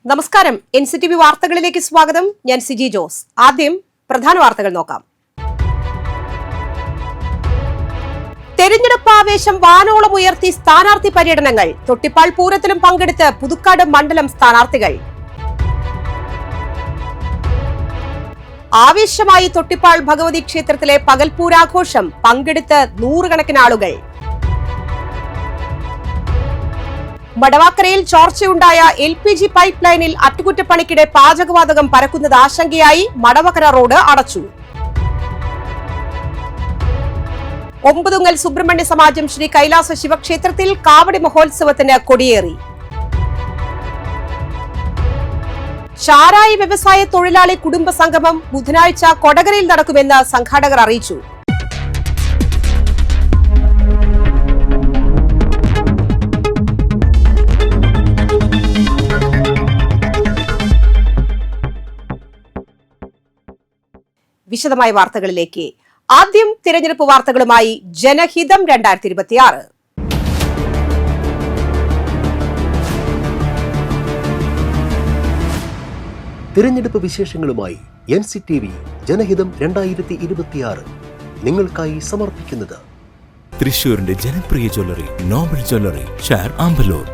നമസ്കാരം. NCTV വാർത്തകളിലേക്ക് സ്വാഗതം. ഞാൻ സിജി ജോസ്. ആദ്യം പ്രധാന വാർത്തകൾ നോക്കാം. തെരഞ്ഞെടുപ്പ് ആവേശം വാനോളം ഉയർത്തി സ്ഥാനാർത്ഥി പര്യടനങ്ങൾ. തൊട്ടിപ്പാൾ പൂരത്തിലും പങ്കെടുത്ത് പുതുക്കാട് മണ്ഡലം സ്ഥാനാർത്ഥികൾ. ആവേശമായി തൊട്ടിപ്പാൾ ഭഗവതി ക്ഷേത്രത്തിലെ പകൽപൂരാഘോഷം. പങ്കെടുത്ത് നൂറുകണക്കിന് ആളുകൾ. വടവാക്കരയിൽ ചോർച്ചയുണ്ടായ LPG പൈപ്പ് ലൈനിൽ അറ്റകുറ്റപ്പണിക്കിടെ പാചകവാതകം പരക്കുന്നത് ആശങ്കയായി. മടവക്കര റോഡ് അടച്ചു. ഒമ്പതുങ്ങൽ സുബ്രഹ്മണ്യ സമാജം ശ്രീ കൈലാസ ശിവക്ഷേത്രത്തിൽ കാവടി മഹോത്സവത്തിന് കൊടിയേറി. ചാരായി വ്യവസായ തൊഴിലാളി കുടുംബ സംഗമം ബുധനാഴ്ച കൊടകരയിൽ നടക്കുമെന്ന് സംഘാടകർ അറിയിച്ചു. വിശദമായ വാർത്തകളിലേക്ക്. ആദ്യം തിരഞ്ഞെടുപ്പ് വാർത്തകളുമായി ജനഹിതം 2026. തിരഞ്ഞെടുപ്പ് വിശേഷങ്ങളുമായി NCTV ജനഹിതം 2026 നിങ്ങൾക്കായി സമർപ്പിക്കുന്നത് തൃശൂരിന്റെ ജനപ്രിയ ജ്വല്ലറി നോബൽ ജ്വല്ലറി, ഷാർ ആമ്പലൂർ.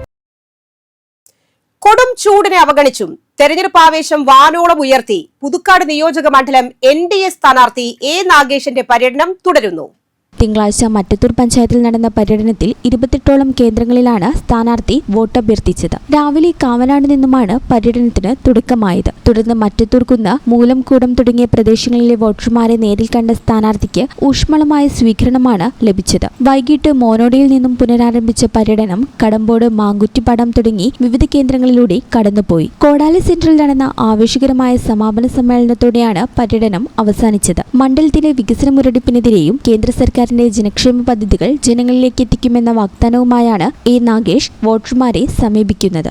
കൊടും ചൂടിനെ അവഗണിച്ചും തെരഞ്ഞെടുപ്പ് ആവേശം വാനോളം ഉയർത്തി പുതുക്കാട് നിയോജക മണ്ഡലം NDA സ്ഥാനാർത്ഥി A നാഗേഷിന്റെ പര്യടനം തുടരുന്നു. തിങ്കളാഴ്ച മറ്റത്തൂർ പഞ്ചായത്തിൽ നടന്ന പര്യടനത്തിൽ 28ഓളം കേന്ദ്രങ്ങളിലാണ് സ്ഥാനാർത്ഥി വോട്ടഭ്യർത്ഥിച്ചത്. രാവിലെ കാവനാട് നിന്നുമാണ് പര്യടനത്തിന് തുടക്കമായത്. തുടർന്ന് മറ്റത്തൂർക്കുന്ന്, മൂലംകൂടം തുടങ്ങിയ പ്രദേശങ്ങളിലെ വോട്ടർമാരെ നേരിൽ കണ്ട സ്ഥാനാർത്ഥിക്ക് ഊഷ്മളമായ സ്വീകരണമാണ് ലഭിച്ചത്. വൈകിട്ട് മോനോഡിയിൽ നിന്നും പുനരാരംഭിച്ച പര്യടനം കടമ്പോട്, മാങ്കുറ്റിപ്പടം തുടങ്ങി വിവിധ കേന്ദ്രങ്ങളിലൂടെ കടന്നുപോയി. കോടാലി സെന്ററിൽ നടന്ന ആവേശകരമായ സമാപന സമ്മേളനത്തോടെയാണ് പര്യടനം അവസാനിച്ചത്. മണ്ഡലത്തിലെ വികസന മുരടിപ്പിനെതിരെയും കേന്ദ്ര സർക്കാർ ജനക്ഷേമ പദ്ധതികൾ ജനങ്ങളിലേക്ക് എത്തിക്കുമെന്ന വാഗ്ദാനവുമായാണ് A നാഗേഷ് വോട്ടർമാരെ സമീപിക്കുന്നത്.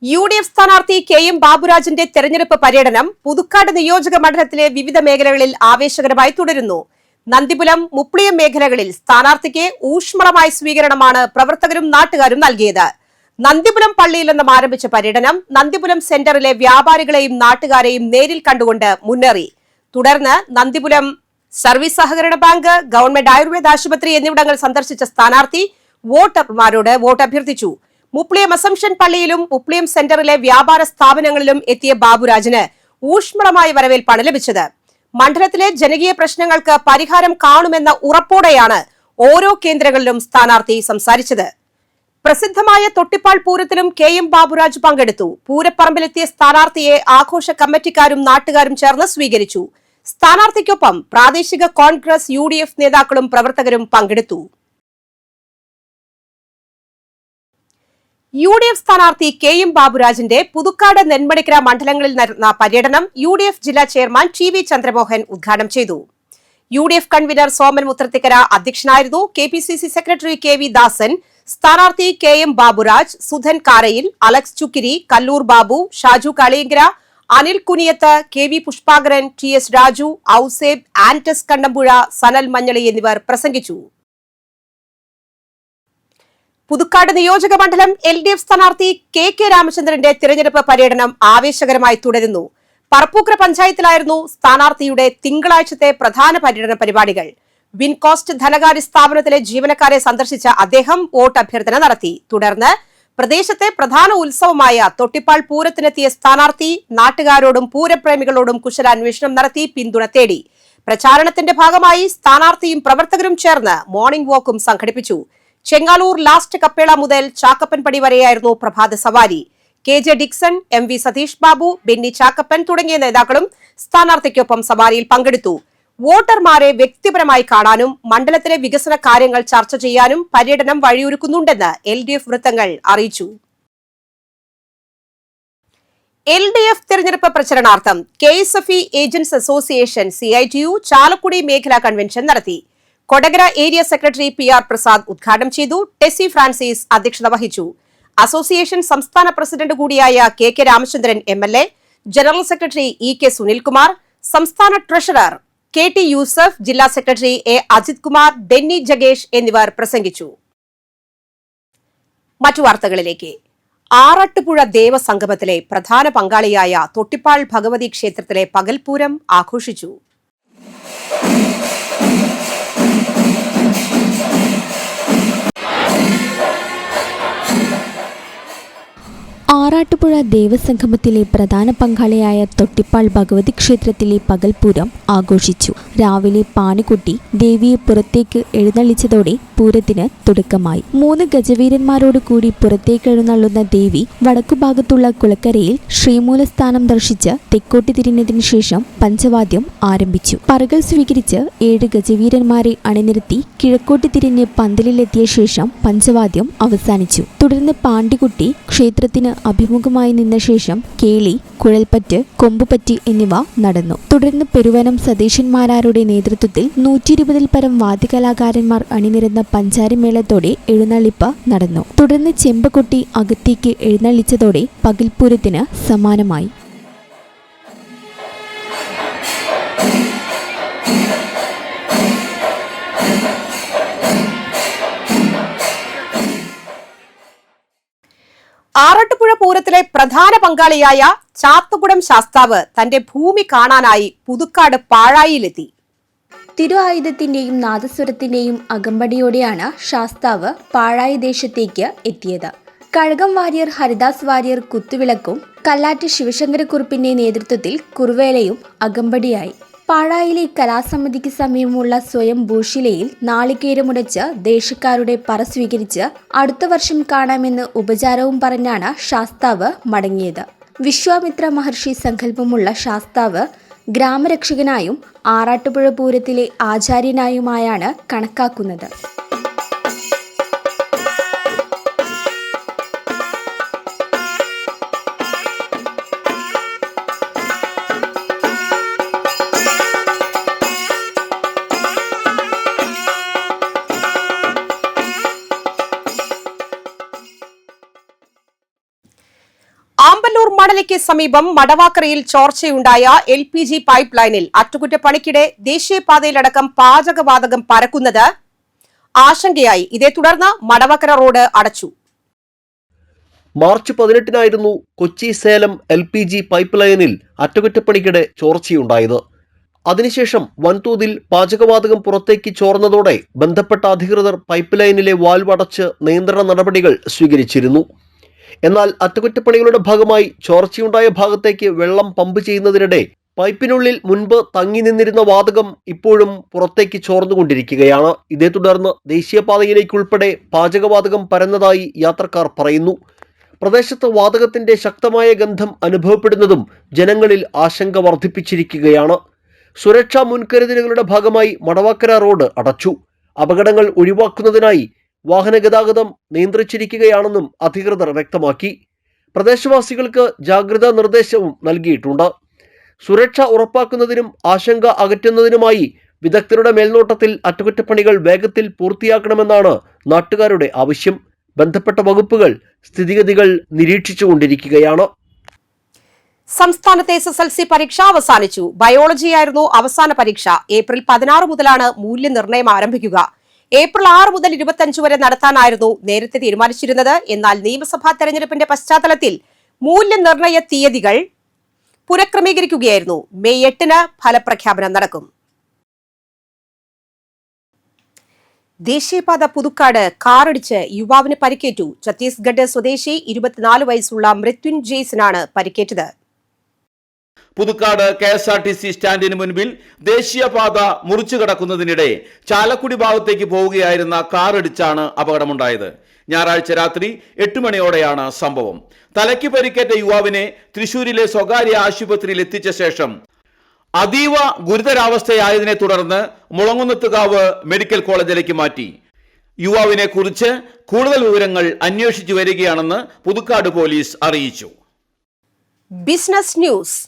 UDF സ്ഥാനാർത്ഥി KM ബാബുരാജിന്റെ തെരഞ്ഞെടുപ്പ് പര്യടനം പുതുക്കാട് നിയോജക മണ്ഡലത്തിലെ വിവിധ മേഖലകളിൽ ആവേശകരമായി തുടരുന്നു. നന്ദിപുരം, മുപ്ലിയം മേഖലകളിൽ സ്ഥാനാർത്ഥിക്ക് ഊഷ്മളമായ സ്വീകരണമാണ് പ്രവർത്തകരും നാട്ടുകാരും നൽകിയത്. നന്ദിപുരം പള്ളിയിൽ നിന്നും ആരംഭിച്ച പര്യടനം നന്ദിപുരം സെന്ററിലെ വ്യാപാരികളെയും നാട്ടുകാരെയും നേരിൽ കണ്ടുകൊണ്ട് മുന്നേറി. തുടർന്ന് നന്ദിപുരം സർവീസ് സഹകരണ ബാങ്ക്, ഗവൺമെന്റ് ആയുർവേദ ആശുപത്രി എന്നിവിടങ്ങൾ സന്ദർശിച്ച സ്ഥാനാർത്ഥി വോട്ടർമാരോട് വോട്ട് അഭ്യർത്ഥിച്ചു. മുപ്ലിയം അസംഷൻ പള്ളിയിലും മുപ്ലിയം സെന്ററിലെ വ്യാപാര സ്ഥാപനങ്ങളിലും എത്തിയ ബാബുരാജിന് ഊഷ്മളമായ വരവേൽപ്പാണ് ലഭിച്ചത്. മണ്ഡലത്തിലെ ജനകീയ പ്രശ്നങ്ങൾക്ക് പരിഹാരം കാണുമെന്ന ഉറപ്പോടെയാണ് ഓരോ കേന്ദ്രങ്ങളിലും സ്ഥാനാർത്ഥി സംസാരിച്ചത്. പ്രസിദ്ധമായ തൊട്ടിപ്പാൾ പൂരത്തിലും KM ബാബുരാജ് പങ്കെടുത്തു. പൂരപ്പറമ്പിലെത്തിയ സ്ഥാനാർത്ഥിയെ ആഘോഷ കമ്മിറ്റിക്കാരും നാട്ടുകാരും ചേർന്ന് സ്വീകരിച്ചു. സ്ഥാനാർത്ഥിക്കൊപ്പം പ്രാദേശിക കോൺഗ്രസ്, UDF നേതാക്കളും പ്രവർത്തകരും പങ്കെടുത്തു. UDF സ്ഥാനാർത്ഥി KM ബാബുരാജിന്റെ പുതുക്കാട്, നെന്മണിക്കര മണ്ഡലങ്ങളിൽ നടന്ന പര്യടനം UDF ജില്ലാ ചെയർമാൻ TV ചന്ദ്രമോഹൻ ഉദ്ഘാടനം ചെയ്തു. UDF കൺവീനർ സോമൻ മുത്രത്തിക്കര അധ്യക്ഷനായിരുന്നു. KPCC സെക്രട്ടറി KV ദാസൻ, സ്ഥാനാർത്ഥി KM Baburaj, Sudhan Karayil, Alex Chukkiri, Kallur Babu, Shaju Kaliyankara, Anil Kuniyath, KV Pushpakaran, TS Raju, Ouseph, Antes Kandambuzha, Sanal Manjali എന്നിവർ പ്രസംഗിച്ചു. പുതുക്കാട് നിയോജക മണ്ഡലം LDF സ്ഥാനാർത്ഥി KK രാമചന്ദ്രന്റെ തിരഞ്ഞെടുപ്പ് പര്യടനം ആവേശകരമായി തുടരുന്നു. പറപ്പൂക്കര പഞ്ചായത്തിലായിരുന്നു സ്ഥാനാർത്ഥിയുടെ തിങ്കളാഴ്ചത്തെ പ്രധാന പര്യടന പരിപാടികൾ. വിൻകോസ്റ്റ് ധനകാര്യ സ്ഥാപനത്തിലെ ജീവനക്കാരെ സന്ദർശിച്ച അദ്ദേഹം വോട്ട് അഭ്യർത്ഥന നടത്തി. തുടർന്ന് പ്രദേശത്തെ പ്രധാന ഉത്സവമായ തൊട്ടിപ്പാൾ പൂരത്തിനെത്തിയ സ്ഥാനാർത്ഥി നാട്ടുകാരോടും പൂരപ്രേമികളോടും കുശലാന്വേഷണം നടത്തി പിന്തുണ തേടി. പ്രചാരണത്തിന്റെ ഭാഗമായി സ്ഥാനാർത്ഥിയും പ്രവർത്തകരും ചേർന്ന് മോർണിംഗ് വാക്കും സംഘടിപ്പിച്ചു. ചെങ്ങാലൂർ ലാസ്റ്റ് കപ്പേള മുതൽ ചാക്കപ്പൻപടി വരെയായിരുന്നു പ്രഭാത സവാരി. KJ Dixon, MV Satheesh Babu, Benny Chackappan തുടങ്ങിയ നേതാക്കളും സ്ഥാനാർത്ഥിക്കൊപ്പം സവാരിയിൽ പങ്കെടുത്തു. വോട്ടർമാരെ വ്യക്തിപരമായി കാണാനും മണ്ഡലത്തിലെ വികസന കാര്യങ്ങൾ ചർച്ച ചെയ്യാനും പര്യടനം വഴിയൊരുക്കുന്നുണ്ടെന്ന് LDF വൃത്തങ്ങൾ അറിയിച്ചു. LDF തെരഞ്ഞെടുപ്പ് പ്രചരണാർത്ഥം KSFE agents association CITU Chalakudy മേഖലാ കൺവെൻഷൻ നടത്തി. Kodakara area secretary PR Prasad ഉദ്ഘാടനം ചെയ്തു. ടെസി ഫ്രാൻസിസ് അധ്യക്ഷത വഹിച്ചു. അസോസിയേഷൻ സംസ്ഥാന പ്രസിഡന്റ് കൂടിയായ KK Ramachandran MLA, general secretary EK Sunilkumar, സംസ്ഥാന ട്രഷറർ KT യൂസഫ്, ജില്ലാ സെക്രട്ടറി A അജിത് കുമാർ, ഡെന്നി ജഗേഷ് എന്നിവർ പ്രസംഗിച്ചു. മറ്റു വാർത്തകളിലേക്ക്. ആറാട്ടുപുഴ ദേവസംഗമത്തിലെ പ്രധാന പങ്കാളിയായ തൊട്ടിപ്പാൾ ഭഗവതി ക്ഷേത്രത്തിലെ പകൽപൂരം ആഘോഷിച്ചു. ആറാട്ടുപുഴ ദേവസംഗമത്തിലെ പ്രധാന പങ്കാളിയായ തൊട്ടിപ്പാൾ ഭഗവതി ക്ഷേത്രത്തിലെ പകൽപൂരം ആഘോഷിച്ചു. രാവിലെ പാനുകുട്ടി ദേവിയെ പുറത്തേക്ക് എഴുന്നള്ളിച്ചതോടെ പൂരത്തിന് തുടക്കമായി. 3 ഗജവീരന്മാരോട് കൂടി പുറത്തേക്ക് എഴുന്നള്ളുന്ന ദേവി വടക്കുഭാഗത്തുള്ള കുളക്കരയിൽ ശ്രീമൂലസ്ഥാനം ദർശിച്ച് തെക്കോട്ട് തിരിഞ്ഞതിനു ശേഷം പഞ്ചവാദ്യം ആരംഭിച്ചു. പറകൾ സ്വീകരിച്ച് 7 ഗജവീരന്മാരെ അണിനിരത്തി കിഴക്കോട്ട് തിരിഞ്ഞ് പന്തലിലെത്തിയ ശേഷം പഞ്ചവാദ്യം അവസാനിച്ചു. തുടർന്ന് പാണ്ടിക്കുട്ടി ക്ഷേത്രത്തിന് അഭിമുഖമായി നിന്ന ശേഷം കേളി, കുഴൽപ്പറ്റ്, കൊമ്പുപറ്റി എന്നിവ നടന്നു. തുടർന്ന് പെരുവനം സതീശന്മാരാരുടെ നേതൃത്വത്തിൽ 120-ൽ പരം വാദ്യകലാകാരന്മാർ അണിനിരന്ന പഞ്ചാരിമേളത്തോടെ എഴുന്നള്ളിപ്പ് നടന്നു. തുടർന്ന് ചെമ്പക്കൊട്ടി അകത്തേക്ക് എഴുന്നള്ളിച്ചതോടെ പകൽപൂരത്തിന് സമാനമായി. ആറാട്ടുപുഴ പൂരത്തിലെ പ്രധാന പങ്കാളിയായ ചാത്തുകുടം ശാസ്താവ് തന്റെ ഭൂമി കാണാനായി പുതുക്കാട് പാഴായിലെത്തി. തിരുആയുധത്തിന്റെയും നാദസ്വരത്തിന്റെയും അകമ്പടിയോടെയാണ് ശാസ്താവ് പാഴായി ദേശത്തേക്ക് എത്തിയത്. കഴകം വാര്യർ ഹരിദാസ് വാര്യർ കുത്തുവിളക്കും കല്ലാറ്റ് ശിവശങ്കരക്കുറുപ്പിന്റെ നേതൃത്വത്തിൽ കുറുവേലയും അകമ്പടിയായി. പാഴായിലെ കലാസമിതിക്ക് സമീപമുള്ള സ്വയം ഭൂശിലയിൽ നാളികേരമുടച്ച് ദേശക്കാരുടെ പറ സ്വീകരിച്ച് അടുത്ത വർഷം കാണാമെന്ന് ഉപചാരവും പറഞ്ഞാണ് ശാസ്താവ് മടങ്ങിയത്. വിശ്വാമിത്ര മഹർഷി സങ്കല്പമുള്ള ശാസ്താവ് ഗ്രാമരക്ഷകനായും ആറാട്ടുപുഴ പൂരത്തിലെ ആചാര്യനായുമായാണ് കണക്കാക്കുന്നത്. ആമ്പല്ലൂർ മണലിക്ക് സമീപം മടവാക്കരയിൽ ചോർച്ചയുണ്ടായ LPG പൈപ്പ് ലൈനിൽ അറ്റകുറ്റപ്പണിക്കിടെ ദേശീയപാതയിലടക്കം പാചകവാതകം പരക്കുന്നത് ആശങ്കയായി. ഇതേ തുടർന്ന് മടവാക്കര റോഡ് അടച്ചു. മാർച്ച് 18-നായിരുന്നു കൊച്ചി സേലം LPG പൈപ്പ് ലൈനിൽ അറ്റകുറ്റപ്പണിക്കിടെ ചോർച്ചയുണ്ടായത്. അതിനുശേഷം വൻതോതിൽ പാചകവാതകം പുറത്തേക്ക് ചോർന്നതോടെ ബന്ധപ്പെട്ട അധികൃതർ പൈപ്പ് ലൈനിലെ വാൽവ് അടച്ച് നിയന്ത്രണ നടപടികൾ സ്വീകരിച്ചിരുന്നു. എന്നാൽ അറ്റകുറ്റപ്പണികളുടെ ഭാഗമായി ചോർച്ചയുണ്ടായ ഭാഗത്തേക്ക് വെള്ളം പമ്പ് ചെയ്യുന്നതിനിടെ പൈപ്പിനുള്ളിൽ മുൻപ് തങ്ങി നിന്നിരുന്ന വാതകം ഇപ്പോഴും പുറത്തേക്ക് ചോർന്നുകൊണ്ടിരിക്കുകയാണ്. ഇതേ തുടർന്ന് ദേശീയപാതയിലേക്കുൾപ്പെടെ പാചകവാതകം പരന്നതായി യാത്രക്കാർ പറയുന്നു. പ്രദേശത്ത് വാതകത്തിന്റെ ശക്തമായ ഗന്ധം അനുഭവപ്പെടുന്നതും ജനങ്ങളിൽ ആശങ്ക വർദ്ധിപ്പിച്ചിരിക്കുകയാണ്. സുരക്ഷാ മുൻകരുതലുകളുടെ ഭാഗമായി മടവാക്കര റോഡ് അടച്ചു. അപകടങ്ങൾ ഒഴിവാക്കുന്നതിനായി വാഹന ഗതാഗതം നിയന്ത്രിച്ചിരിക്കുകയാണെന്നും അധികൃതർ വ്യക്തമാക്കി. പ്രദേശവാസികൾക്ക് ജാഗ്രതാ നിർദ്ദേശവും നൽകിയിട്ടുണ്ട്. സുരക്ഷ ഉറപ്പാക്കുന്നതിനും ആശങ്ക അകറ്റുന്നതിനുമായി വിദഗ്ധരുടെ മേൽനോട്ടത്തിൽ അറ്റകുറ്റപ്പണികൾ വേഗത്തിൽ പൂർത്തിയാക്കണമെന്നാണ് നാട്ടുകാരുടെ ആവശ്യം. ബന്ധപ്പെട്ട വകുപ്പുകൾ സ്ഥിതിഗതികൾ നിരീക്ഷിച്ചുകൊണ്ടിരിക്കുകയാണ്. സംസ്ഥാനത്തെ SSLC പരീക്ഷ അവസാനിച്ചു. ബയോളജിയായിരുന്നു അവസാന പരീക്ഷ. ഏപ്രിൽ 16 മുതലാണ് മൂല്യനിർണ്ണയം ആരംഭിക്കുക. ഏപ്രിൽ 6 മുതൽ 25 വരെ നടത്താനായിരുന്നു നേരത്തെ തീരുമാനിച്ചിരുന്നത്. എന്നാൽ നിയമസഭാ തെരഞ്ഞെടുപ്പിന്റെ പശ്ചാത്തലത്തിൽ മൂല്യനിർണ്ണയ തീയതികൾ പുനഃക്രമീകരിക്കുകയായിരുന്നു. മെയ് 8-ന് ഫലപ്രഖ്യാപനം നടക്കും. ദേശീയപാത പുതുക്കാട് കാറിടിച്ച് യുവാവിന് പരിക്കേറ്റു. ഛത്തീസ്ഗഡ് സ്വദേശി 24 വയസ്സുള്ള മൃത്യുഞ്ജയ്സിനാണ് പരിക്കേറ്റത്. പുതുക്കാട് KSRTC സ്റ്റാൻഡിന് മുൻപിൽ ദേശീയപാത മുറിച്ചു കടക്കുന്നതിനിടെ ചാലക്കുടി ഭാഗത്തേക്ക് പോവുകയായിരുന്ന കാറിടിച്ചാണ് അപകടമുണ്ടായത്. ഞായറാഴ്ച രാത്രി 8 മണിയോടെയാണ് സംഭവം. തലയ്ക്ക് പരിക്കേറ്റ യുവാവിനെ തൃശൂരിലെ സ്വകാര്യ ആശുപത്രിയിൽ എത്തിച്ച ശേഷം അതീവ ഗുരുതരാവസ്ഥയായതിനെ തുടർന്ന് മുളങ്ങുന്നത്തുകാവ് മെഡിക്കൽ കോളേജിലേക്ക് മാറ്റി. യുവാവിനെ കുറിച്ച് കൂടുതൽ വിവരങ്ങൾ അന്വേഷിച്ചു വരികയാണെന്ന് പുതുക്കാട് പോലീസ് അറിയിച്ചു. Business news.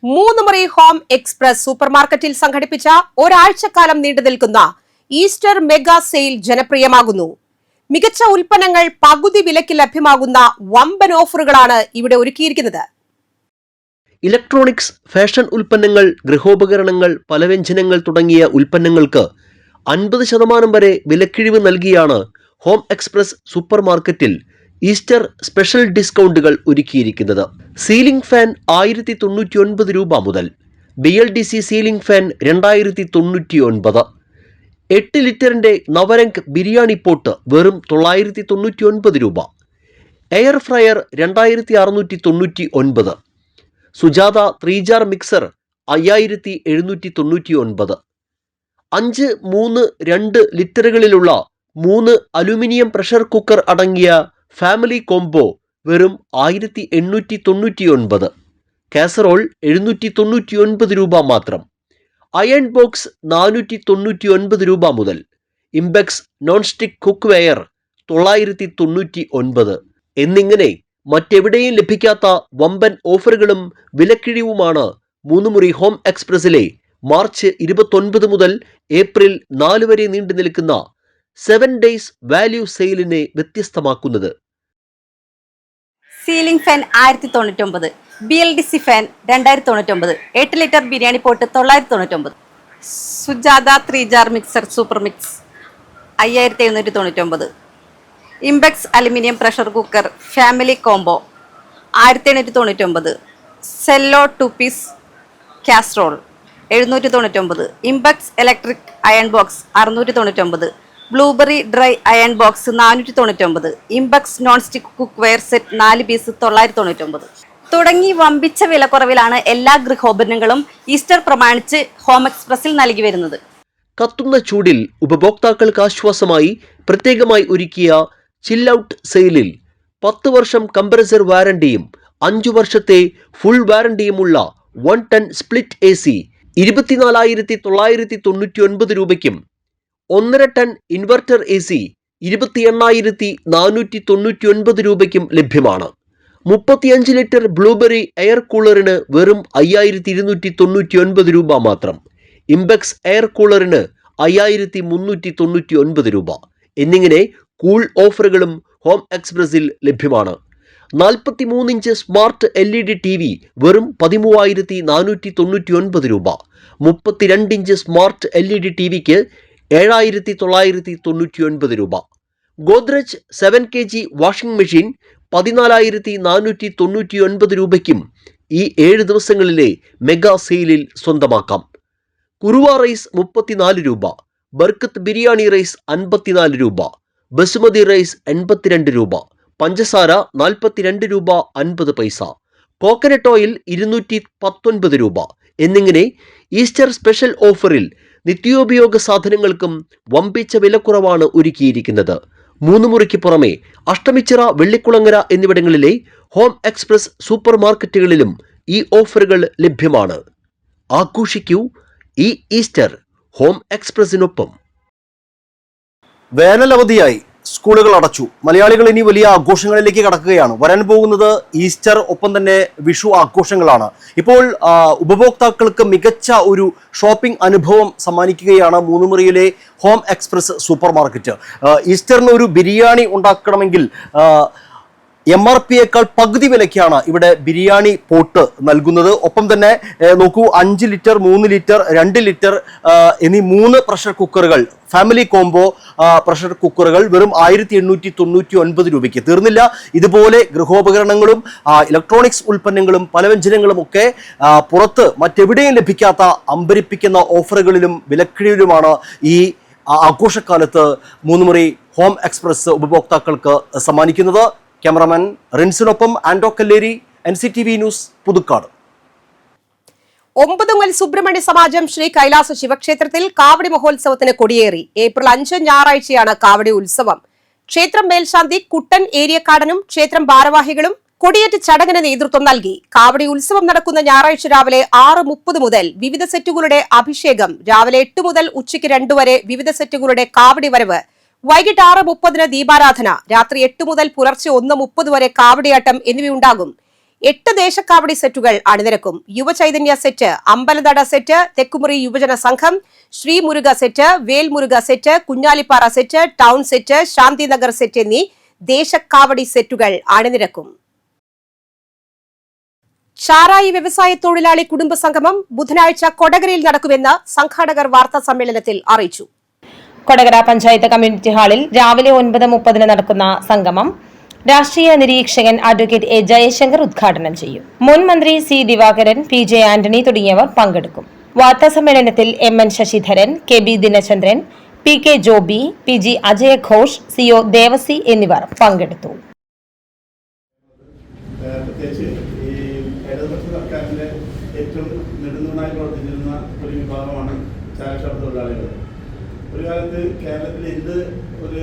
Moonnumuri home express സൂപ്പർമാർക്കറ്റിൽ സംഘടിപ്പിച്ച ഒരാഴ്ചക്കാലം നീണ്ടു നിൽക്കുന്ന ഈസ്റ്റർ മെഗാ സെയിൽ ജനപ്രിയമാകുന്നു. മികച്ച ഉൽപ്പന്നങ്ങൾ പകുതി വിലയ്ക്ക് ലഭ്യമാകുന്ന വമ്പൻ ഓഫറുകളാണ് ഇവിടെ ഒരുക്കിയിരിക്കുന്നത്. ഇലക്ട്രോണിക്സ്, ഫാഷൻ ഉൽപ്പന്നങ്ങൾ, ഗൃഹോപകരണങ്ങൾ, പലവ്യഞ്ജനങ്ങൾ തുടങ്ങിയ ഉൽപ്പന്നങ്ങൾക്ക് 50% വരെ വിലക്കിഴിവ് നൽകിയാണ് ഹോം എക്സ്പ്രസ് സൂപ്പർ മാർക്കറ്റിൽ ഈസ്റ്റർ സ്പെഷ്യൽ ഡിസ്കൗണ്ടുകൾ ഒരുക്കിയിരിക്കുന്നത്. സീലിംഗ് ഫാൻ 1099 രൂപ മുതൽ. BLDC ceiling fan 2099. 8 ലിറ്ററിന്റെ നവരംഗ് ബിരിയാണി പോട്ട് വെറും 999 രൂപ. Air fryer 2699. Sujatha 3 jar mixer 5799. 5, 3, 2 ലിറ്ററുകളിലുള്ള 3 aluminium pressure cooker അടങ്ങിയ ഫാമിലി കോംബോ വെറും 1899. കാസറോൾ 799 രൂപ മാത്രം. അയൺ ബോക്സ് 499 രൂപ മുതൽ. ഇംബെക്സ് നോൺ സ്റ്റിക് കുക്ക് വെയർ 999 എന്നിങ്ങനെ മറ്റെവിടെയും ലഭിക്കാത്ത വമ്പൻ ഓഫറുകളും വിലക്കിഴിവുമാണ് 3 മുറി ഹോം എക്സ്പ്രസിലെ മാർച്ച് 29 മുതൽ ഏപ്രിൽ 4 വരെ നീണ്ടു നിൽക്കുന്ന 7 ഡേയ്സ് വാല്യൂ സെയിലിനെ വ്യത്യസ്തമാക്കുന്നത്. Ceiling fan 1099, BLDC fan 2099, 8 litre biryani pot 999, Sujata 3 jar mixer super mix 5799, Impex aluminium pressure cooker family combo 1899, Cello 2 piece casserole 799, Impex electric iron box 699, Blueberry dry iron box 499, Impex non stick cookware set 4 piece 999 തുടങ്ങി വമ്പിച്ച വിലക്കുറവിലാണ് എല്ലാ ഗൃഹോപകരണങ്ങളും Easter പ്രമാണിച്ച് home എക്സ്പ്രസിൽ നൽകി വരുന്നത്. കത്തുന്ന ചൂടിൽ ഉപഭോക്താക്കൾക്ക് ആശ്വാസമായി പ്രത്യേകമായി ഒരുക്കിയ ചിൽ ഔട്ട് സെയിലിൽ 10 വർഷം കംപ്രസർ വാറണ്ടിയും 5 വർഷത്തെ ഫുൾ വാറണ്ടിയുമുള്ള 1 ടൺ സ്പ്ലിറ്റ് AC 24,999 രൂപയ്ക്കും 1.5 ടൺ ഇൻവെർട്ടർ AC 28,499 രൂപയ്ക്കും ലഭ്യമാണ്. 35 ലിറ്റർ ബ്ലൂബെറി എയർ കൂളറിന് വെറും 5,299 രൂപ മാത്രം. ഇംബെക്സ് എയർ കൂളറിന് 5,399 രൂപ എന്നിങ്ങനെ കൂൾ ഓഫറുകളും ഹോം എക്സ്പ്രസിൽ ലഭ്യമാണ്. 43 ഇഞ്ച് സ്മാർട്ട് LED TV വെറും 13,499 രൂപ. 32 ഇഞ്ച് സ്മാർട്ട് LED TVക്ക് 7,999 രൂപ. ഗോദ്രേജ് 7 kg വാഷിംഗ് മെഷീൻ 14,499 രൂപയ്ക്കും ഈ 7 ദിവസങ്ങളിലെ മെഗാ സെയിലിൽ സ്വന്തമാക്കാം. കുറുവ റൈസ് 34 രൂപ, ബർക്കത്ത് ബിരിയാണി റൈസ് 54 രൂപ, ബസുമതി റൈസ് 82 രൂപ, പഞ്ചസാര 42 രൂപ 50 പൈസ, കോക്കനട്ട് ഓയിൽ 219 രൂപ എന്നിങ്ങനെ ഈസ്റ്റർ സ്പെഷ്യൽ ഓഫറിൽ നിത്യോപയോഗ സാധനങ്ങൾക്കും വമ്പിച്ച വിലക്കുറവാണ് ഒരുക്കിയിരിക്കുന്നത്. 3 മുറിക്ക് പുറമെ അഷ്ടമിച്ചിറ, വെള്ളിക്കുളങ്ങര എന്നിവിടങ്ങളിലെ ഹോം എക്സ്പ്രസ് സൂപ്പർ മാർക്കറ്റുകളിലും ഈ ഓഫറുകൾ ലഭ്യമാണ്. ആഘോഷിക്കൂ ഈ ഈസ്റ്റർ ഹോം എക്സ്പ്രസിനൊപ്പം. വേനലവധിയായി സ്കൂളുകൾ അടച്ചു. മലയാളികൾ ഇനി വലിയ ആഘോഷങ്ങളിലേക്ക് കടക്കുകയാണ്. വരാൻ പോകുന്നത് ഈസ്റ്റർ, ഒപ്പം തന്നെ വിഷു ആഘോഷങ്ങളാണ്. ഇപ്പോൾ ഉപഭോക്താക്കൾക്ക് മികച്ച ഒരു ഷോപ്പിംഗ് അനുഭവം സമ്മാനിക്കുകയാണ് 3 മുറിയിലെ ഹോം എക്സ്പ്രസ് സൂപ്പർ മാർക്കറ്റ്. ഈസ്റ്ററിന് ഒരു ബിരിയാണി ഉണ്ടാക്കണമെങ്കിൽ MRPയേക്കാൾ പകുതി വിലയ്ക്കാണ് ഇവിടെ ബിരിയാണി പോട്ട് നൽകുന്നത്. ഒപ്പം തന്നെ നോക്കൂ, 5 ലിറ്റർ, 3 ലിറ്റർ, 2 ലിറ്റർ എന്നീ 3 പ്രഷർ കുക്കറുകൾ, ഫാമിലി കോംബോ പ്രഷർ കുക്കറുകൾ വെറും 1899 രൂപയ്ക്ക്. തീർന്നില്ല, ഇതുപോലെ ഗൃഹോപകരണങ്ങളും ഇലക്ട്രോണിക്സ് ഉൽപ്പന്നങ്ങളും പലവ്യഞ്ജനങ്ങളും ഒക്കെ പുറത്ത് മറ്റെവിടെയും ലഭിക്കാത്ത അമ്പരിപ്പിക്കുന്ന ഓഫറുകളിലും വിലക്കിഴിവിലുമാണ് ഈ ആഘോഷക്കാലത്ത് 3 മുറി ഹോം എക്സ്പ്രസ് ഉപഭോക്താക്കൾക്ക് സമ്മാനിക്കുന്നത്. ക്യാമറാമാൻ റിൻസിനൊപ്പം ആൻഡോ കല്ലേരി, NCTV ന്യൂസ്, പുതുക്കാട്. ഒമ്പതുങ്ങൽ സുബ്രഹ്മണ്യ സമാജം ശ്രീ കൈലാസ ശിവക്ഷേത്രത്തിൽ കാവടി മഹോത്സവത്തിന് കൊടിയേറി. ഏപ്രിൽ 5 ഞായറാഴ്ചയാണ് കാവടി ഉത്സവം. ക്ഷേത്രം മേൽശാന്തി കുട്ടൻ ഏരിയക്കാടനും ക്ഷേത്രം ഭാരവാഹികളും കൊടിയേറ്റ് ചടങ്ങിന് നേതൃത്വം നൽകി. കാവടി ഉത്സവം നടക്കുന്ന ഞായറാഴ്ച രാവിലെ 6:30 മുതൽ വിവിധ സെറ്റുകളുടെ അഭിഷേകം, രാവിലെ 8 മുതൽ ഉച്ചയ്ക്ക് 2 വരെ വിവിധ സെറ്റുകളുടെ കാവടി വരവ്, വൈകിട്ട് 6:30 ദീപാരാധന, രാത്രി 8 മുതൽ പുലർച്ചെ 1:30 വരെ കാവടിയാട്ടം എന്നിവയുണ്ടാകും. 8 ദേശക്കാവടി സെറ്റുകൾ അണിനിരക്കും. യുവചൈതന്യ സെറ്റ്, അമ്പലനട സെറ്റ്, തെക്കുമുറി യുവജന സംഘം, Sreemuruka set, Velmuruka set, Kunjalippara set, town set, Shanthinagar set എന്നീ ദേശക്കാവടി സെറ്റുകൾ അണിനിരക്കും. ചാരായി വ്യവസായ തൊഴിലാളി കുടുംബ സംഗമം ബുധനാഴ്ച കൊടകരയിൽ നടക്കുമെന്ന് സംഘാടകർ വാർത്താ സമ്മേളനത്തിൽ അറിയിച്ചു. കൊടകര പഞ്ചായത്ത് കമ്മ്യൂണിറ്റി ഹാളിൽ രാവിലെ 9:30 നടക്കുന്ന സംഗമം രാഷ്ട്രീയ നിരീക്ഷകൻ അഡ്വക്കേറ്റ് എ ജയശങ്കർ ഉദ്ഘാടനം ചെയ്യും. മുൻ മന്ത്രി സി ദിവാകരൻ, PJ ആന്റണി തുടങ്ങിയവർ പങ്കെടുക്കും. വാർത്താ സമ്മേളനത്തിൽ MN Sasidharan, KB Dinachandran, PK Joby, PG Ajaya Ghosh, CO Devasi എന്നിവർ പങ്കെടുത്തു. സർക്കാരിന്റെ ഏറ്റവും നെടുന്തൂണായി പ്രവർത്തിച്ചിരുന്ന ഒരു വിഭാഗമാണ് ചാരക്ഷാമ തൊഴിലാളികൾ. ഒരു കാലത്ത് കേരളത്തിൽ എന്ത് ഒരു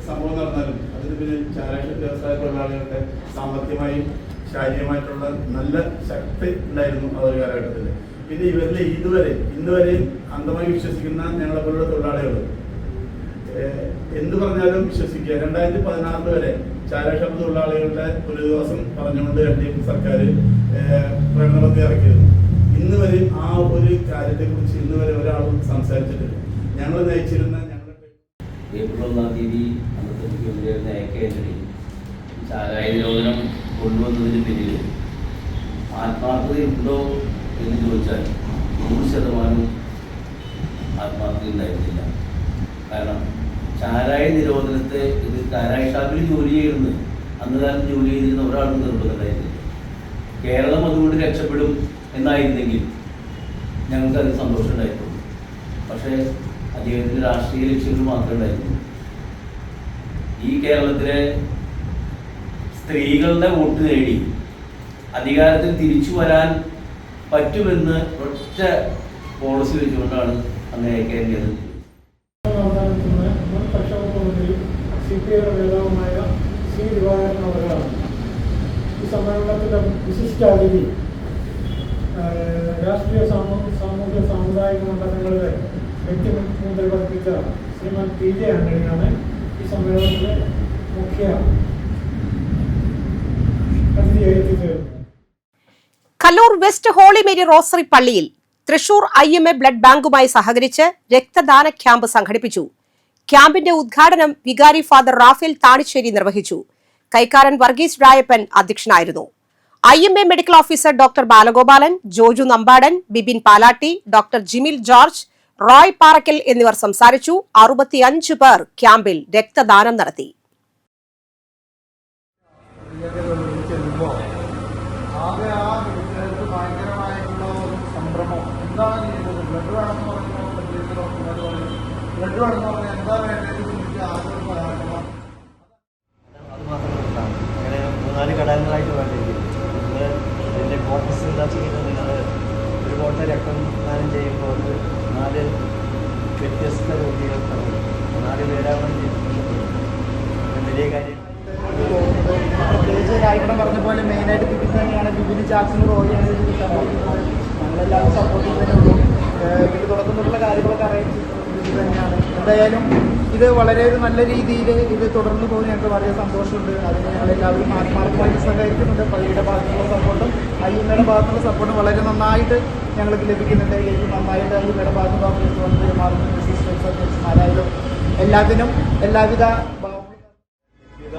സംഭവം നടന്നാലും അതിന് പിന്നിൽ ചാരക്ഷാമ വ്യവസായ തൊഴിലാളികളുടെ സാമ്പത്തികമായും ശാരീരികമായിട്ടുള്ള നല്ല ശക്തി ഉണ്ടായിരുന്നു ആ ഒരു കാലഘട്ടത്തിൽ. പിന്നെ ഇവരിൽ ഇന്നുവരെയും അന്ധമായി വിശ്വസിക്കുന്ന ഞങ്ങളെ പോലുള്ള തൊഴിലാളികൾ എന്ത് പറഞ്ഞാലും വിശ്വസിക്കുക. 2016 വരെ ചാരക്ഷാമ തൊഴിലാളികളുടെ ഒരു ദിവസം പറഞ്ഞുകൊണ്ട് LDF സർക്കാർ പ്രകടനപത്രിക ഇറക്കിയിരുന്നു. ഇന്ന് വരെ ആ ഒരു കാര്യത്തെക്കുറിച്ച് ഇന്ന് വരെ ഒരാളും സംസാരിച്ചിട്ടില്ല. ഞങ്ങൾ നയിച്ചിരുന്ന ഏപ്രിൽ 1-ാം തീയതി അന്നത്തെ മുഖ്യമന്ത്രിയായിരുന്ന AK ആന്റണി ചാരായ നിരോധനം കൊണ്ടുവന്നതിന് പിന്നിൽ ആത്മാർത്ഥതയുണ്ടോ എന്ന് ചോദിച്ചാൽ 100% ആത്മാർത്ഥത ഉണ്ടായിരുന്നില്ല. കാരണം ചാരായ നിരോധനത്തെ ഇത് ചാരായ ഷാപ്പിൽ ജോലി ചെയ്യുന്നത് അന്ന് കാലം ജോലി ചെയ്തിരുന്ന ഒരാളും നിർബന്ധമായിരുന്നില്ല. കേരളം അതുകൊണ്ട് രക്ഷപ്പെടും എന്നായിരുന്നെങ്കിൽ ഞങ്ങൾക്കത് സന്തോഷം ഉണ്ടായിട്ടുള്ളൂ. പക്ഷേ അദ്ദേഹത്തിന് രാഷ്ട്രീയ ലക്ഷ്യങ്ങൾ മാത്രമേ ഉണ്ടായിരുന്നു. ഈ കേരളത്തിലെ സ്ത്രീകളുടെ വോട്ട് നേടി അധികാരത്തിൽ തിരിച്ചു വരാൻ പറ്റുമെന്ന് ഒറ്റ പോളിസി വെച്ചുകൊണ്ടാണ് അന്ന് അയക്കേണ്ടത്. CPI നേതാവുമായ C ദിവാകരൻ അവരാണ്. ഈ സമ്മേളനത്തിലെ വിശിഷ്ടാതിഥി രാഷ്ട്രീയ സാമൂഹ്യ സാമുദായിക മണ്ഡലങ്ങളിലെ വ്യക്തിമുദ്ര പതിപ്പിച്ച ശ്രീമാൻ PJ ആന്റണിയാണ് ഈ സമ്മേളനത്തിലെ മുഖ്യ അതിഥിയായി എത്തിച്ചേർന്നത്. Kallur West Holy Mary Rosary പള്ളിയിൽ തൃശൂർ IMA ബ്ലഡ് ബാങ്കുമായി സഹകരിച്ച് രക്തദാന ക്യാമ്പ് സംഘടിപ്പിച്ചു. ക്യാമ്പിന്റെ ഉദ്ഘാടനം വികാരി ഫാദർ റാഫേൽ താണിശ്ശേരി നിർവഹിച്ചു. കൈക്കാരൻ വർഗീസ് രായപ്പൻ അധ്യക്ഷനായിരുന്നു. IMA medical officer doctor Balagopalan, Joju Nampadan, Bibin Palatty, doctor Jimil George, Roy Parakkal എന്നിവർ സംസാരിച്ചു. 65 പേർ ക്യാമ്പിൽ രക്തദാനം നടത്തി. അങ്ങനെ 3-4 ഘടകങ്ങളായിട്ട് വേണ്ടിയിരിക്കും. ഇതിൻ്റെ കോൺഗ്രസ് എന്താ ചെയ്യുന്നത്? നിങ്ങൾ ഒരു കോട്ട രക്തം ദാനം ചെയ്യുമ്പോൾ 4 വ്യത്യസ്ത രോഗികൾക്കാണ് 4 പേരാണ് വലിയ കാര്യം. പ്രത്യേകിച്ച് രാജ്യം പറഞ്ഞ പോലെ മെയിനായിട്ട് ബിബിൻ തന്നെയാണ്. ബിബിന് ചാക്സിന് റോഡിയാണ് ഞങ്ങളെല്ലാവരും സപ്പോർട്ട് ചെയ്യുന്നതിനുള്ളൂ. ഇതിൽ തുടർന്നുള്ള കാര്യങ്ങളൊക്കെ അറേഞ്ച് ഇത് തന്നെയാണ്. എന്തായാലും ഇത് വളരെ നല്ല രീതിയിൽ ഇത് തുടർന്ന് പോകുന്ന ഞങ്ങൾക്ക് വളരെ സന്തോഷമുണ്ട്. അതിന് ഞങ്ങളെല്ലാവരും ആത്മാർത്ഥമായിട്ട് സഹകരിക്കുന്നുണ്ട്. പള്ളിയുടെ ഭാഗത്തുള്ള സപ്പോർട്ടും IMAയുടെ ഭാഗത്തുള്ള സപ്പോർട്ടും വളരെ നന്നായിട്ട് ഞങ്ങൾക്ക് ലഭിക്കുന്നുണ്ട്. ഏറ്റവും നന്നായിട്ട് IMAയുടെ ഭാഗത്തുള്ള മാരായാലും എല്ലാത്തിനും എല്ലാവിധ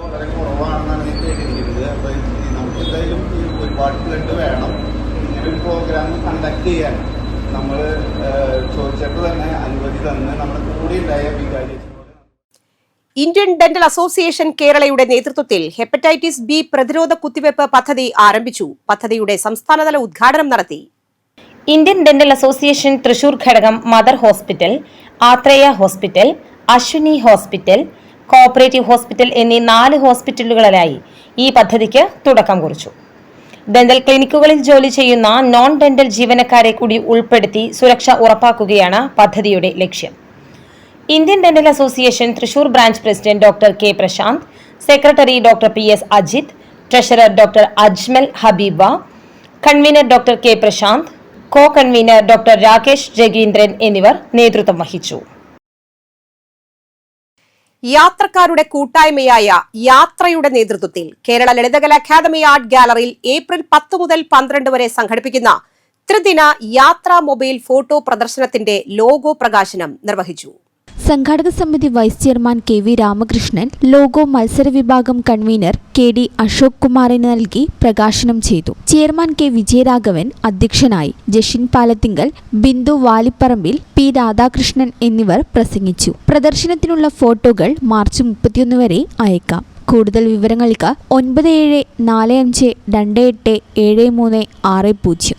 വളരെ കുറവാണെന്നാണ് എനിക്ക് കേട്ടിരിക്കുന്നത്. അപ്പോൾ നമുക്ക് എന്തായാലും ഒരുപാട് ബ്ലഡ് വേണം. ഇങ്ങനൊരു പ്രോഗ്രാം കണ്ടക്ട് ചെയ്യാൻ നമ്മൾ ചോദിച്ചപ്പോൾ തന്നെ അനുമതി തന്ന് നമ്മുടെ കൂടെ ഉണ്ടായ വികാരി. ഇന്ത്യൻ ഡെന്റൽ അസോസിയേഷൻ കേരളയുടെ നേതൃത്വത്തിൽ ഹെപ്പറ്റൈറ്റിസ് B പ്രതിരോധ കുത്തിവയ്പ് പദ്ധതി ആരംഭിച്ചു. പദ്ധതിയുടെ സംസ്ഥാനതല ഉദ്ഘാടനം നടത്തി. ഇന്ത്യൻ ഡെന്റൽ അസോസിയേഷൻ തൃശൂർ ഘടകം mother hospital, Athreya hospital, Ashwini hospital, cooperative hospital എന്നീ 4 ഹോസ്പിറ്റലുകളിലായി ഈ പദ്ധതിക്ക് തുടക്കം കുറിച്ചു. ഡെന്റൽ ക്ലിനിക്കുകളിൽ ജോലി ചെയ്യുന്ന നോൺ ഡെന്റൽ ജീവനക്കാരെ കൂടി ഉൾപ്പെടുത്തി സുരക്ഷ ഉറപ്പാക്കുകയാണ് പദ്ധതിയുടെ ലക്ഷ്യം. Indian dental association Thrissur branch president doctor K Prashanth, secretary doctor PS Ajith, treasurer doctor Ajmal Habeeba, convener doctor K Prashanth, co convener doctor Rakesh Jageendran എന്നിവർ നേതൃത്വം വഹിച്ചു. യാത്രക്കാരുടെ കൂട്ടായ്മയായ യാത്രയുടെ നേതൃത്വത്തിൽ കേരള ലളിതകലാ അക്കാദമി ആർട്ട് ഗാലറിയിൽ ഏപ്രിൽ 10 മുതൽ 12 വരെ സംഘടിപ്പിക്കുന്ന ത്രിദിന യാത്രാ മൊബൈൽ ഫോട്ടോ പ്രദർശനത്തിന്റെ ലോഗോ പ്രകാശനം നിർവഹിച്ചു. സംഘാടക സമിതി vice chairman KV Ramakrishnan logo മത്സര വിഭാഗം കൺവീനർ KD അശോക് കുമാറിന് നൽകി പ്രകാശനം ചെയ്തു. ചെയർമാൻ K വിജയരാഘവൻ അധ്യക്ഷനായി. ജഷിൻ പാലത്തിങ്കൽ, ബിന്ദു വാലിപ്പറമ്പിൽ, P രാധാകൃഷ്ണൻ എന്നിവർ പ്രസംഗിച്ചു. പ്രദർശനത്തിനുള്ള ഫോട്ടോകൾ മാർച്ച് 31 വരെ അയക്കാം. കൂടുതൽ വിവരങ്ങൾക്ക് 9745287360.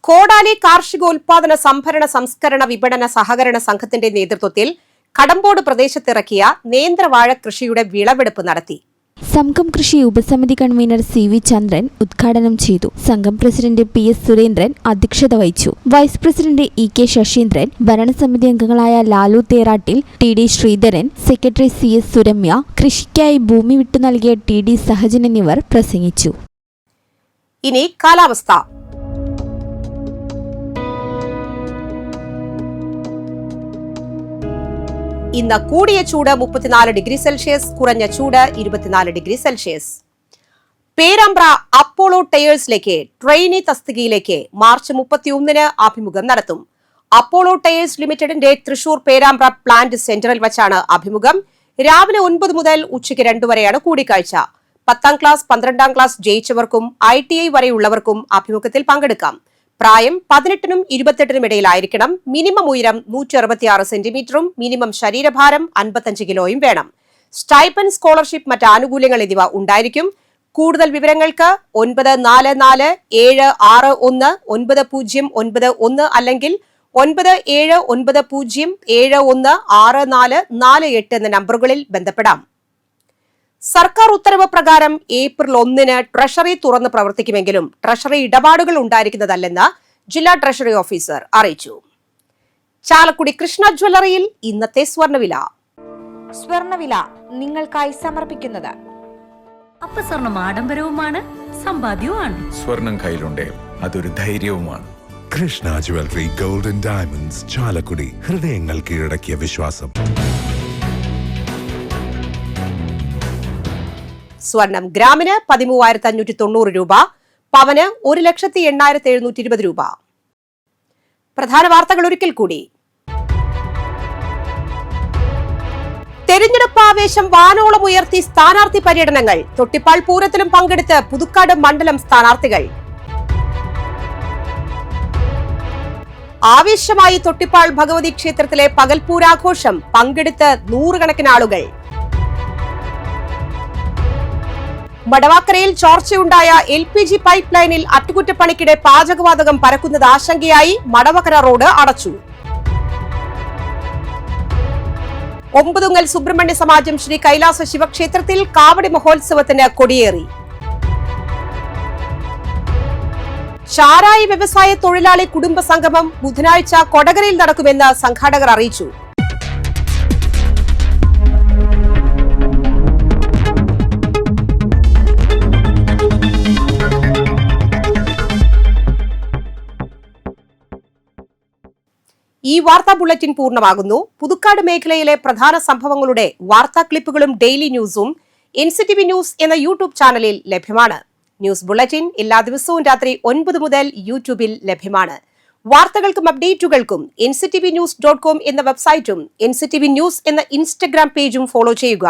കോടാലി കാർഷികോൽപാദന സംഭരണ സംസ്കരണ വിപണന സഹകരണ സംഘത്തിന്റെ നേതൃത്വത്തിൽ കടമ്പോട് പ്രദേശത്തിറക്കിയ നേന്ത്രവാഴ കൃഷിയുടെ വിളവെടുപ്പ് നടത്തി. സംഘം കൃഷി ഉപസമിതി കൺവീനർ CV ചന്ദ്രൻ ഉദ്ഘാടനം ചെയ്തു. സംഘം പ്രസിഡന്റ് PS സുരേന്ദ്രൻ അധ്യക്ഷത വഹിച്ചു. വൈസ് പ്രസിഡന്റ് EK ശശീന്ദ്രൻ, ഭരണസമിതി അംഗങ്ങളായ Lalu Therattil, TD Sreedharan, secretary CS Suramya, കൃഷിക്കായി ഭൂമി വിട്ടു നൽകിയ TD സഹജൻ എന്നിവർ പ്രസംഗിച്ചു. ഇനി കാലാവസ്ഥ. ഇന്ന് കൂടിയ ചൂട് 34 ഡിഗ്രി സെൽഷ്യസ്, കുറഞ്ഞ ചൂട് 24 ഡിഗ്രി സെൽഷ്യസ്. പേരാമ്പ്ര അപ്പോളോ ടയേഴ്സിലേക്ക് ട്രെയിനി തസ്തികയിലേക്ക് മാർച്ച് 31 അഭിമുഖം നടത്തും. അപ്പോളോ ടയേഴ്സ് ലിമിറ്റഡിന്റെ തൃശൂർ പേരാമ്പ്ര പ്ലാന്റ് സെന്ററിൽ വച്ചാണ് അഭിമുഖം. രാവിലെ 9 മുതൽ ഉച്ചയ്ക്ക് 2 വരെയാണ് കൂടിക്കാഴ്ച. 10ാം ക്ലാസ് 12ാം ക്ലാസ് ജയിച്ചവർക്കും ITI വരെയുള്ളവർക്കും അഭിമുഖത്തിൽ പങ്കെടുക്കാം. പ്രായം 18നും 28നും ഇടയിലായിരിക്കണം. മിനിമം ഉയരം 166 സെന്റിമീറ്ററും മിനിമം ശരീരഭാരം 55 കിലോയും വേണം. സ്റ്റൈപ്പൻ, സ്കോളർഷിപ്പ്, മറ്റ് ആനുകൂല്യങ്ങൾ എന്നിവ ഉണ്ടായിരിക്കും. കൂടുതൽ വിവരങ്ങൾക്ക് 9496199091 അല്ലെങ്കിൽ 9790716448 എന്ന നമ്പറുകളിൽ ബന്ധപ്പെടാം. സർക്കാർ ഉത്തരവ് പ്രകാരം ഏപ്രിൽ 1 ട്രഷറി തുറന്ന് പ്രവർത്തിക്കുമെങ്കിലും ട്രഷറി ഇടപാടുകൾ ഉണ്ടായിരിക്കുന്നതല്ലെന്ന് ജില്ലാ ട്രഷറി ഓഫീസർ അറിയിച്ചു. ചാലക്കുടി കൃഷ്ണ ജ്വല്ലറിയിൽ ഇന്നത്തെ സ്വർണ്ണവില നിങ്ങൾക്കായി സമർപ്പിക്കുന്നത് അപ്പസ്വർണം ആഡംബരവുമാണ്, സമ്പാദ്യവുമാണ്. സ്വർണം കയ്യിലുണ്ടേ അതൊരു ധൈര്യവുമാണ്. Krishna jewellery golden diamonds, Chalakudy. ഹൃദയങ്ങൾ കീഴടക്കിയ വിശ്വാസം. സ്വർണം ഗ്രാമിന് 13,590 രൂപ, പവന് 1,08,720 രൂപ. പ്രധാന വാർത്തകൾ ഒരിക്കൽ കൂടി. തെരഞ്ഞെടുപ്പ് ആവേശം വാനോളം ഉയർത്തി സ്ഥാനാർത്ഥി പര്യടനങ്ങൾ. തൊട്ടിപ്പാൾ പൂരത്തിലും പങ്കെടുത്ത് പുതുക്കാട് മണ്ഡലം സ്ഥാനാർത്ഥികൾ. ആവേശമായി തൊട്ടിപ്പാൾ ഭഗവതി ക്ഷേത്രത്തിലെ പകൽപൂരാഘോഷം. പങ്കെടുത്ത് 100 കണക്കിന് ആളുകൾ. വടവാക്കരയിൽ ചോർച്ചയുണ്ടായ LPG പൈപ്പ് ലൈനിൽ അറ്റകുറ്റപ്പണിക്കിടെ പാചകവാതകം പരക്കുന്നത് ആശങ്കയായി മടവക്കര റോഡ് അടച്ചു. ഒമ്പതുങ്ങൽ സുബ്രഹ്മണ്യ സമാജം ശ്രീ കൈലാസ ശിവക്ഷേത്രത്തിൽ കാവടി മഹോത്സവത്തിന് കൊടിയേറി. ചാരായി വ്യവസായ തൊഴിലാളി കുടുംബ സംഗമം ബുധനാഴ്ച കൊടകരയിൽ നടക്കുമെന്ന് സംഘാടകർ അറിയിച്ചു. ഈ വാർത്താ ബുള്ളറ്റിൻ പൂർണ്ണമാകുന്നു. പുതുക്കാട് മേഖലയിലെ പ്രധാന സംഭവങ്ങളുടെ വാർത്താ ക്ലിപ്പുകളും ഡെയിലി ന്യൂസും NCTV ന്യൂസ് എന്ന യൂട്യൂബ് ചാനലിൽ ലഭ്യമാണ്. ന്യൂസ് ബുള്ളറ്റിൻ എല്ലാ ദിവസവും രാത്രി 9 മുതൽ യൂട്യൂബിൽ ലഭ്യമാണ്. വാർത്തകൾക്കും അപ്ഡേറ്റുകൾക്കും nctvnews.com എന്ന വെബ്സൈറ്റും NCTV ന്യൂസ് എന്ന ഇൻസ്റ്റഗ്രാം പേജും ഫോളോ ചെയ്യുക.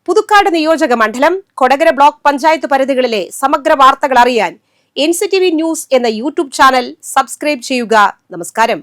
പുതുക്കാട് നിയോജക മണ്ഡലം, കൊടകര ബ്ലോക്ക് പഞ്ചായത്ത് പരിധികളിലെ സമഗ്ര വാർത്തകൾ അറിയാൻ NCTV ന്യൂസ് എന്ന യൂട്യൂബ് ചാനൽ സബ്സ്ക്രൈബ് ചെയ്യുക. നമസ്കാരം.